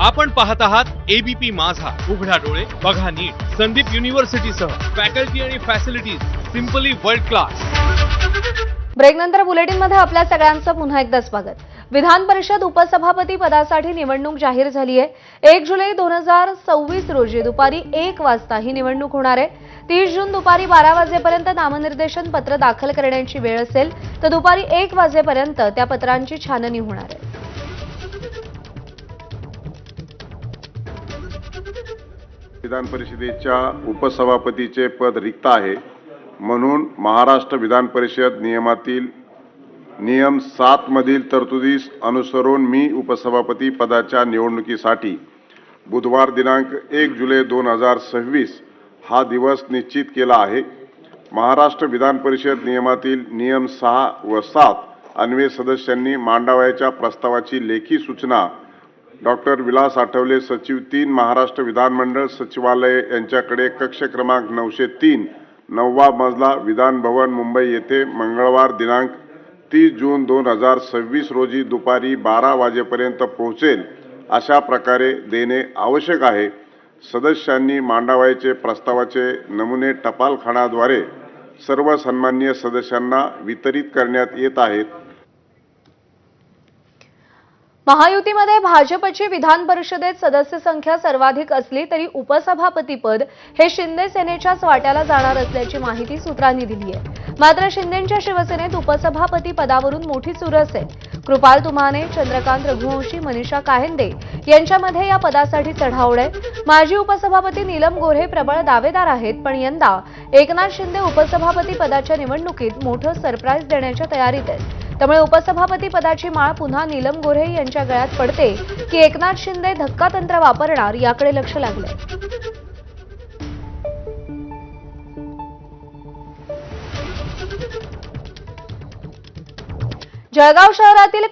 आपण पाहत आहात एबीपी माझा, उघडा डोळे बघा नीट। संदीप युनिव्हर्सिटीसह फॅकल्टी आणि facilities simply world class. Break नंतर बुलेटिन मध्ये आपल्या सगळ्यांचं पुन्हा एकदा स्वागत। विधान परिषद उपसभापती पदासाठी निवडणूक जाहीर झाली आहे। 1 जुलै 2024 रोजी दुपारी 1 वाजता ही निवडणूक होणार आहे। 30 जून दुपारी 12 वाजेपर्यंत नामनिर्देशन पत्र दाखल करण्याची वेळ असेल, तर दुपारी 1 वाजेपर्यंत त्या पत्रांची छाननी होणार आहे। विधान परिषदेच्या उपसभापतीचे पद रिक्त आहे, म्हणून महाराष्ट्र विधान परिषद नियमातील नियम 7 मधील तरतुदीस अनुसरून मी उपसभापती पदाच्या निवडणुकीसाठी बुधवार दिनांक 1 जुलै 2026 हा दिवस निश्चित केला आहे। महाराष्ट्र विधान परिषद नियमातील नियम 6 व 7 अन्वये सदस्यांनी मांडावयाच्या प्रस्तावाची लेखी सूचना डॉक्टर विलास आठवले, सचिव 3, महाराष्ट्र विधानमंडळ सचिवालय यांच्याकडे कक्ष क्रमांक 903, 9वा मजला, विधान भवन, मुंबई येथे मंगळवार दिनांक 30 जून 2026 रोजी दुपारी 12 वाजेपर्यंत पोहोचेल अशा प्रकारे देणे आवश्यक आहे। सदस्यांनी मांडावयाचे प्रस्तावाचे नमुने टपालखानाद्वारे सर्व सन्माननीय सदस्यांना वितरित करण्यात येत आहेत। महायुतीमध्ये भाजपची विधान परिषदेत सदस्य संख्या सर्वाधिक असली तरी उपसभापती पद हे शिंदे सेनेच्याच वाट्याला जाणार असल्याची माहिती सूत्रांनी दिली आहे। मात्र शिंदेंच्या शिवसेनेत उपसभापती पदावरून मोठी चुरस आहे। कृपाल तुमाने, चंद्रकांत रघुवंशी, मनीषा काहेंदे यांच्यामध्ये या पदासाठी चढाओढ आहे। माजी उपसभापती नीलम गोऱ्हे प्रबळ दावेदार आहेत, पण यंदा एकनाथ शिंदे उपसभापती पदाच्या निवडणुकीत मोठं सरप्राईज देण्याच्या तयारीत आहेत। त्यामुळे उपसभापती पदाची माळ पुन्हा नीलम गोऱ्हे यांच्या गळ्यात पडते की एकनाथ शिंदे धक्कातंत्र वापरणार याकडे लक्ष लागलंय। जळगाव शहरातील